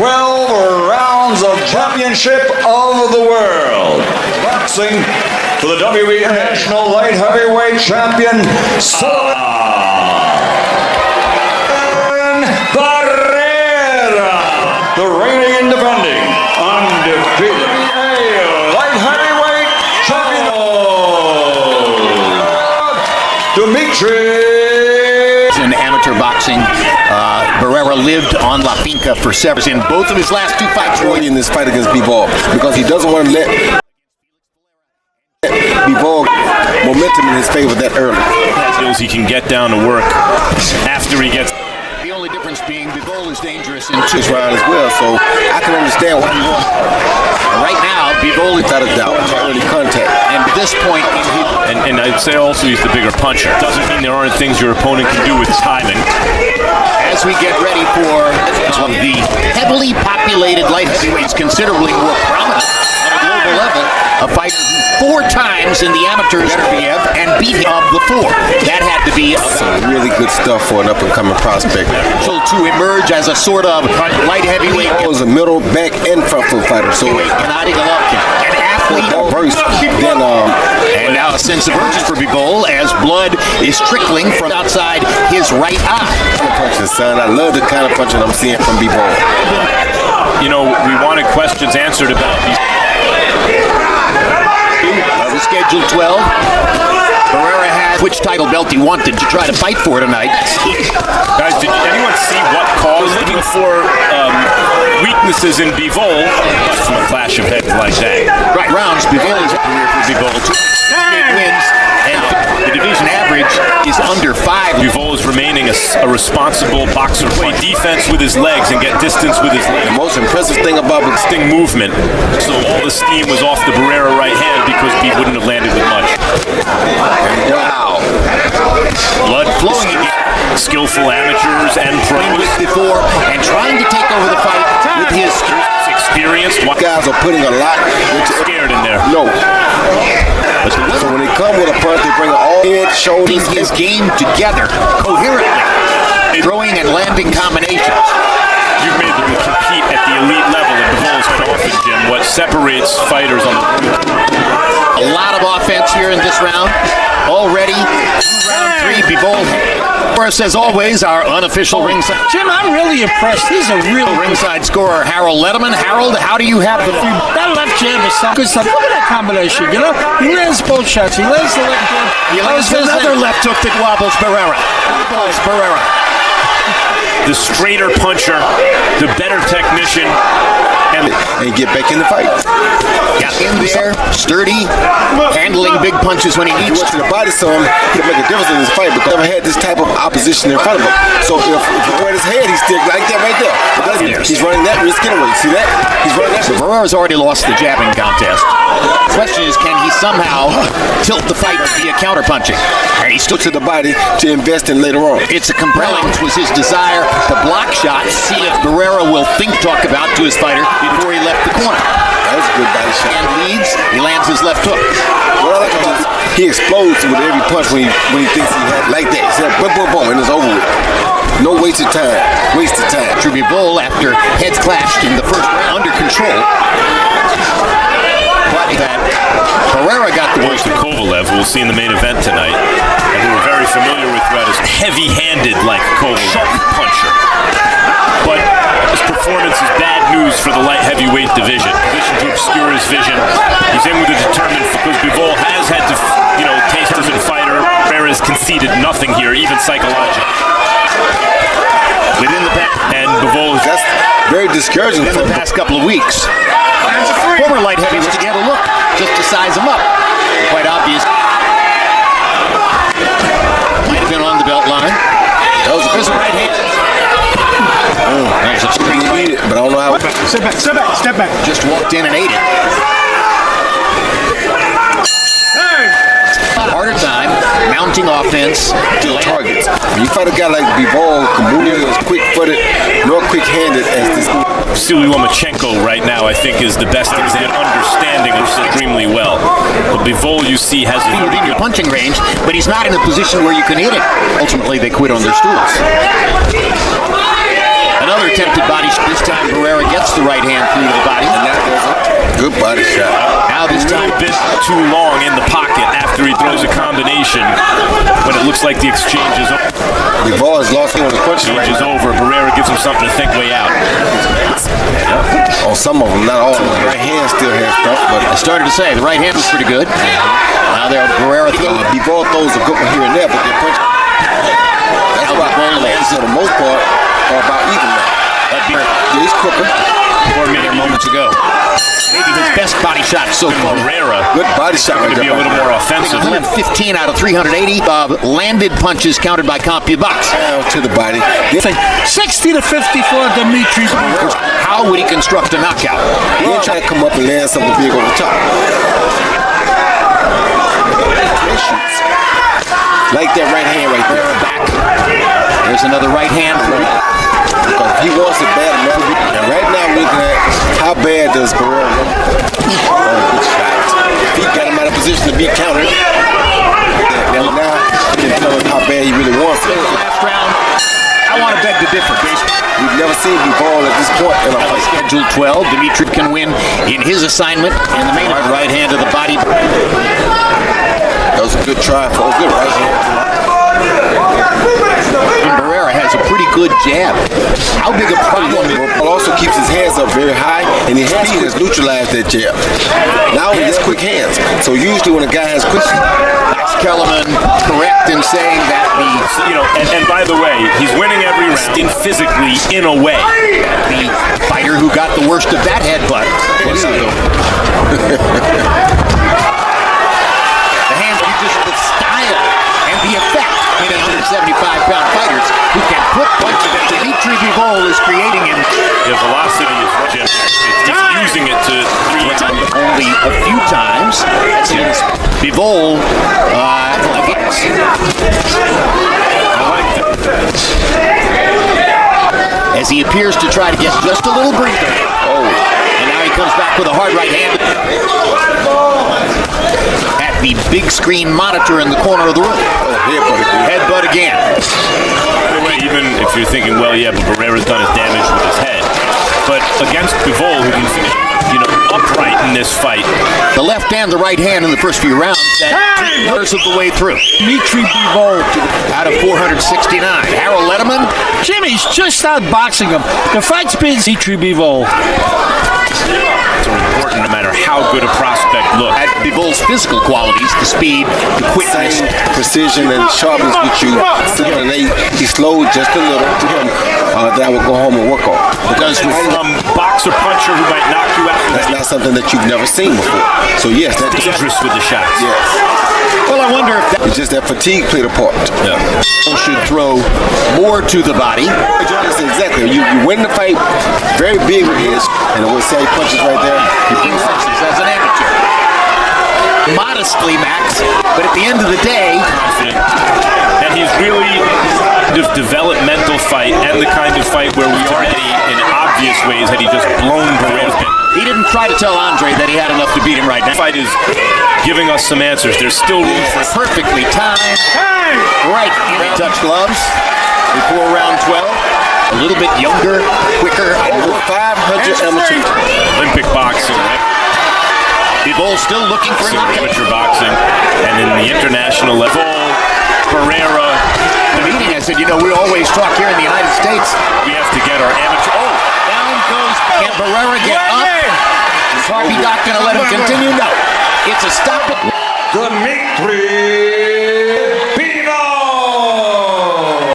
12 rounds of championship of the world. Boxing for the WBA National Light Heavyweight Champion, Sullivan Barrera, the reigning and defending undefeated Light Heavyweight Champion, Dmitry. In amateur boxing, Barrera lived on La Finca for several in both of his last two fights. In this fight against Bivol, because he doesn't want to let Bivol momentum in his favor that early. He can get down to work after he gets. The only difference being Bivol is dangerous in This round as well, so I can understand why he won. Right now, Bivol is without a doubt early contact, and at this point, and I'd say also he's the bigger puncher. Doesn't mean there aren't things your opponent can do with timing. As we get ready for the heavily populated light heavyweights, considerably more prominent on a global level, a fighter who 4 times in the amateurs and beat him of the 4. That had to be some really good stuff for an up-and-coming prospect. So to emerge as a sort of light heavyweight. He was a middle, back, and front foot fighter. So an athlete, and now a sense of urgency for Bivol as blood is trickling from outside his right eye. Son, I love the kind of punching I'm seeing from Bivol. You know, we wanted questions answered about these. The schedule 12. Barrera has which title belt he wanted to try to fight for tonight. Guys, did anyone see what caused looking for weaknesses in Bivol? From a clash of heads like that. Right, rounds. Bivol is a career for Bivol. 2 wins, and the division average is under 5. Bivol is remaining a responsible boxer. Play defense with his legs and get distance with his legs. The most impressive thing about the sting movement. So all the steam was off the Barrera right hand because he wouldn't have landed with much. Wow. Blood flowing. Skillful amateurs and pros before and trying to take over the fight with his experience. Guys are putting a lot scared in there. No. So when they come with a punch, they bring it all head, shoulders, his game together coherently, throwing and landing combinations. You've made them compete at the elite level in Bivol's often, Jim. What separates fighters on the a lot of offense here in this round. Already, round 3, Bivol. Of course, as always, our unofficial ringside. Jim, I'm really impressed. He's a real ringside scorer, Harold Letterman. Harold, how do you have the that left jab is good stuff. Look at that combination. You know, he lands both shots. He lands the left jab. He lands another left hook that wobbles Barrera. The straighter puncher, the better technician, and get back in the fight. Got in there, sturdy, handling big punches when he needs to. The body, son, he can make a difference in this fight because he never had this type of opposition in front of him. So if you throw at his head, he's still like that right there. He's running that risk anyway. See that? He's running that. So Barrera's already lost the jabbing contest. The question is, can he somehow tilt the fight via counterpunching? And he stood to the body to invest in later on. It's a compelling, which was his desire to block shots, see if Barrera will talk about to his fighter before he left the corner. That was a good body shot. And leads, he lands his left hook. What I like about this, he explodes with every punch when he thinks he had like that. He said boom, boom, boom, and it's over with. No wasted time. Wasted time. Bivol, after heads clashed in the first round, under control. But that Barrera got the worst. Kovalev, who we'll see in the main event tonight, and who we're very familiar with throughout his heavy-handed like Kovalev puncher. But his performance is bad news for the light heavyweight division. To obscure his vision. He's in with a determined because Bivol has had to, taste as a fighter. Barrera has conceded nothing here, even psychologically. Within the pack, and Bivol is that's very discouraging for the past couple of weeks. Former light heavyweight to get a look, just to size him up. Quite obvious. Might have been on the belt line. That was a right hand. That's a screen, but I don't know how. Step back. Just walked in and ate it. Harder time mounting offense to targets. When you fight a guy like Bivol, Kamulia is quick-footed, nor quick-handed as this. Vasily Lomachenko right now, I think, is the best example, understanding of extremely well. But Bivol, you see, has a within your punching range, but he's not in a position where you can hit it. Ultimately, they quit on their stools. Another attempted body shot. This time, Barrera gets body shot. Now this time, A bit too long in the pocket after he throws a combination when it looks like the exchange is over. Bivol has lost one of the punches right now. Barrera gives him something to think way out. On some of them, not all of them. The right hand still has stuff, but I started to say the right hand was pretty good. Now there, Barrera throws. Bivol throws a good one here and there, but their punch. That's why Bivol lands for the most part are about even now. He's quicker. 4 minute moments ago. Maybe his best body shot so far. Barrera Good body shot right to there. be a little more offensive. 115 out of 380 landed punches counted by CompuBox. Down to the body. 60 to 54, Dmitry Bivol. How would he construct a knockout? He'll try to come up and land something big over the top. Like that right hand right there. Back. There's another right hand for him. Because he wants it bad enough. And right now we're looking at how bad does Barrera look. Good shot. He got him out of position to be countered. Now you can tell him how bad he really wants it. Last round. I want to beg to differ. We've never seen Bivol at this point in a fight. Schedule 12. Dmitry can win in his assignment. And the main right hand to the body. That was a good try for a good right hand. Barrera has a pretty good jab. How big a problem? Bivol also keeps his hands up very high, and his speed has neutralized that jab. Now he has quick hands. So usually when a guy has quick, Max Kellerman correct in saying that and by the way, he's winning every round physically in a way. the fighter who got the worst of that headbutt was the hands, just the style and the effect in 175-pound fighters who can put punches that Dmitry Bivol is creating in. The velocity is just he's using it to Only a few times. Bivol as he appears to try to get just a little breather. Oh, and now he comes back with a hard right hand at the big screen monitor in the corner of the room. Headbutt again. By the way, even if you're thinking, well, yeah, but Barrera's done his damage with his head. But against Bivol, who can finish, upright in this fight. The left and the right hand in the first few rounds, that 3/4 of the way through. Dmitry Bivol. Out of 469. Harold Letterman. Jimmy's just outboxing him. The fight's been Dmitry Bivol. It's important no matter how good a prospect looks. At Bivol's physical qualities, the speed, the quickness, precision and sharpness with you. And he slowed just a little to him that I would go home and work on. Because from boxer puncher who might knock you out, That's not something that you've never seen before. So yes, that's dangerous with the shots. Yes. well, I wonder if that It's just that fatigue played a part. should throw more to the body. Exactly. You win the fight very big with his, and when say punches right there, He punches as an amateur. Modestly, Max, but at the end of the day, Confident. And he's really the developmental fight and the kind of fight where we already, in obvious ways, had he just blown Barrera. he didn't try to tell Andre that he had enough to beat him right now. The fight is giving us some answers. There's still room for Perfectly timed. Right. He touched gloves before round 12. A little bit younger, quicker. over 500 amateur. Olympic boxing, right? Bivol still looking for a knockout. Amateur boxing, and in the international level, Barrera. The meeting, I said, we always talk here in the United States. We have to get our amateur. Oh, Down goes. Can Barrera get up? Is Harvey Doc going to let him continue? No. It's a stop. Dmitry